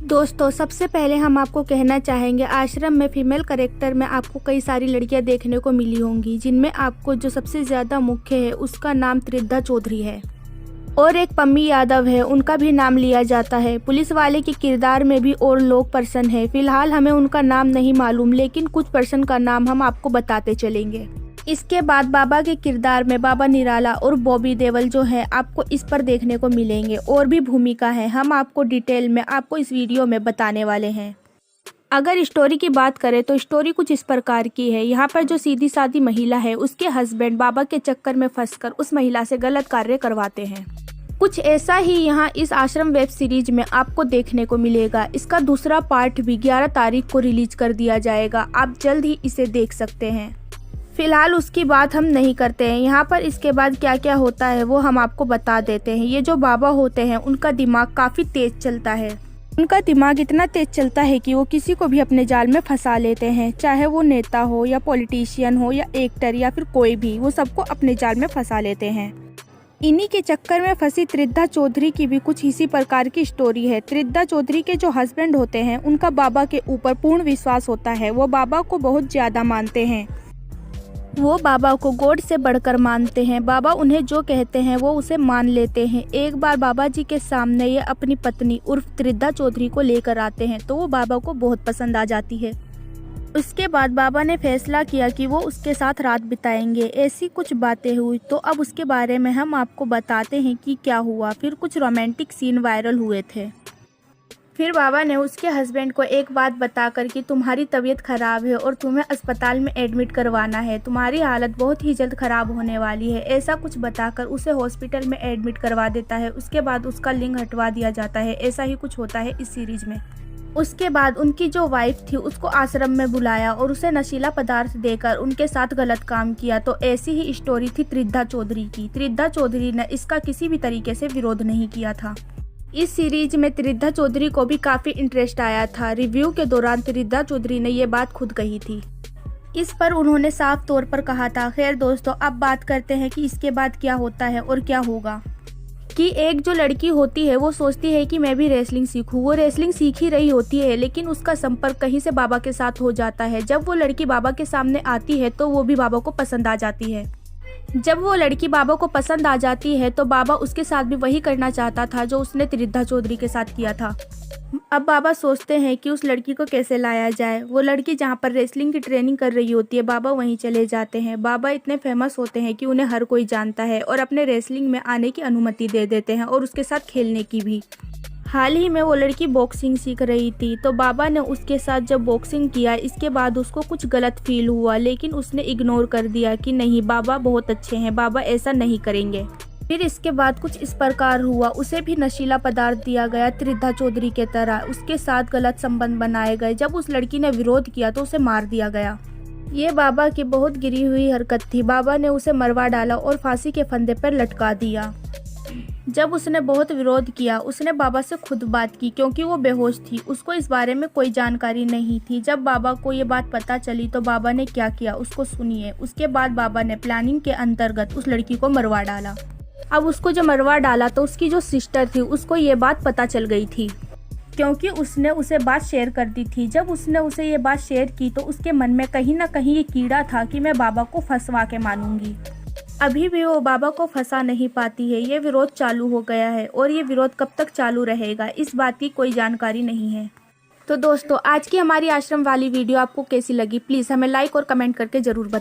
दोस्तों सबसे पहले हम आपको कहना चाहेंगे, आश्रम में फीमेल कैरेक्टर में आपको कई सारी लड़कियां देखने को मिली होंगी, जिनमें आपको जो सबसे ज़्यादा मुख्य है उसका नाम त्रिद्धा चौधरी है और एक पम्मी यादव है, उनका भी नाम लिया जाता है। पुलिस वाले के किरदार में भी और लोग पर्सन है, फिलहाल हमें उनका नाम नहीं मालूम, लेकिन कुछ पर्सन का नाम हम आपको बताते चलेंगे। इसके बाद बाबा के किरदार में बाबा निराला और बॉबी देओल जो है आपको इस पर देखने को मिलेंगे। और भी भूमिका है, हम आपको डिटेल में आपको इस वीडियो में बताने वाले हैं। अगर स्टोरी की बात करें तो स्टोरी कुछ इस प्रकार की है। यहाँ पर जो सीधी सादी महिला है, उसके हस्बैंड बाबा के चक्कर में फंसकर उस महिला से गलत कार्य करवाते हैं। कुछ ऐसा ही यहाँ इस आश्रम वेब सीरीज में आपको देखने को मिलेगा। इसका दूसरा पार्ट भी 11 तारीख को रिलीज कर दिया जाएगा, आप जल्द ही इसे देख सकते हैं। फिलहाल उसकी बात हम नहीं करते हैं, यहाँ पर इसके बाद क्या क्या होता है वो हम आपको बता देते हैं। ये जो बाबा होते हैं उनका दिमाग काफ़ी तेज चलता है। उनका दिमाग इतना तेज चलता है कि वो किसी को भी अपने जाल में फंसा लेते हैं, चाहे वो नेता हो या पॉलिटिशियन हो या एक्टर या फिर कोई भी, वो सबको अपने जाल में फंसा लेते हैं। इन्हीं के चक्कर में फंसी त्रिद्धा चौधरी की भी कुछ इसी प्रकार की स्टोरी है। त्रिद्धा चौधरी के जो हस्बैंड होते हैं उनका बाबा के ऊपर पूर्ण विश्वास होता है, वो बाबा को बहुत ज़्यादा मानते हैं, वो बाबा को गॉड से बढ़कर मानते हैं। बाबा उन्हें जो कहते हैं वो उसे मान लेते हैं। एक बार बाबा जी के सामने ये अपनी पत्नी उर्फ त्रिद्धा चौधरी को लेकर आते हैं तो वो बाबा को बहुत पसंद आ जाती है। उसके बाद बाबा ने फैसला किया कि वो उसके साथ रात बिताएंगे। ऐसी कुछ बातें हुई तो अब उसके बारे में हम आपको बताते हैं कि क्या हुआ। फिर कुछ रोमांटिक सीन वायरल हुए थे। फिर बाबा ने उसके हस्बैंड को एक बात बताकर कि तुम्हारी तबीयत खराब है और तुम्हें अस्पताल में एडमिट करवाना है, तुम्हारी हालत बहुत ही जल्द खराब होने वाली है, ऐसा कुछ बताकर उसे हॉस्पिटल में एडमिट करवा देता है। उसके बाद उसका लिंग हटवा दिया जाता है। ऐसा ही कुछ होता है इस सीरीज में। उसके बाद उनकी जो वाइफ थी उसको आश्रम में बुलाया और उसे नशीला पदार्थ देकर उनके साथ गलत काम किया। तो ऐसी ही स्टोरी थी त्रिद्धा चौधरी की। त्रिद्धा चौधरी ने इसका किसी भी तरीके से विरोध नहीं किया था। इस सीरीज में त्रिद्धा चौधरी को भी काफ़ी इंटरेस्ट आया था। रिव्यू के दौरान त्रिद्धा चौधरी ने ये बात खुद कही थी। इस पर उन्होंने साफ तौर पर कहा था। खैर दोस्तों, अब बात करते हैं कि इसके बाद क्या होता है और क्या होगा। कि एक जो लड़की होती है वो सोचती है कि मैं भी रेसलिंग सीखूं। वो रेसलिंग सीख ही रही होती है, लेकिन उसका संपर्क कहीं से बाबा के साथ हो जाता है। जब वो लड़की बाबा के सामने आती है तो वो भी बाबा को पसंद आ जाती है। जब वो लड़की बाबा को पसंद आ जाती है तो बाबा उसके साथ भी वही करना चाहता था जो उसने त्रिद्धा चौधरी के साथ किया था। अब बाबा सोचते हैं कि उस लड़की को कैसे लाया जाए। वो लड़की जहाँ पर रेसलिंग की ट्रेनिंग कर रही होती है, बाबा वहीं चले जाते हैं। बाबा इतने फेमस होते हैं कि उन्हें हर कोई जानता है और अपने रेसलिंग में आने की अनुमति दे देते हैं और उसके साथ खेलने की भी। हाल ही में वो लड़की बॉक्सिंग सीख रही थी तो बाबा ने उसके साथ जब बॉक्सिंग किया, इसके बाद उसको कुछ गलत फील हुआ, लेकिन उसने इग्नोर कर दिया कि नहीं, बाबा बहुत अच्छे हैं, बाबा ऐसा नहीं करेंगे। फिर इसके बाद कुछ इस प्रकार हुआ, उसे भी नशीला पदार्थ दिया गया त्रिद्धा चौधरी के तरह। उसके साथ गलत संबंध बनाए गए। जब उस लड़की ने विरोध किया तो उसे मार दिया गया। ये बाबा की बहुत गिरी हुई हरकत थी। बाबा ने उसे मरवा डाला और फांसी के फंदे पर लटका दिया। जब उसने बहुत विरोध किया, उसने बाबा से खुद बात की क्योंकि वो बेहोश थी, उसको इस बारे में कोई जानकारी नहीं थी। जब बाबा को ये बात पता चली तो बाबा ने क्या किया उसको सुनिए। उसके बाद बाबा ने प्लानिंग के अंतर्गत उस लड़की को मरवा डाला। अब उसको जो मरवा डाला तो उसकी जो सिस्टर थी उसको ये बात पता चल गई थी, क्योंकि उसने उसे बात शेयर कर दी थी। जब उसने उसे ये बात शेयर की तो उसके मन में कहीं ना कहीं ये कीड़ा था कि मैं बाबा को फंसवा के मानूंगी। अभी भी वो बाबा को फंसा नहीं पाती है। ये विरोध चालू हो गया है और ये विरोध कब तक चालू रहेगा इस बात की कोई जानकारी नहीं है। तो दोस्तों, आज की हमारी आश्रम वाली वीडियो आपको कैसी लगी, प्लीज़ हमें लाइक और कमेंट करके ज़रूर बताएं।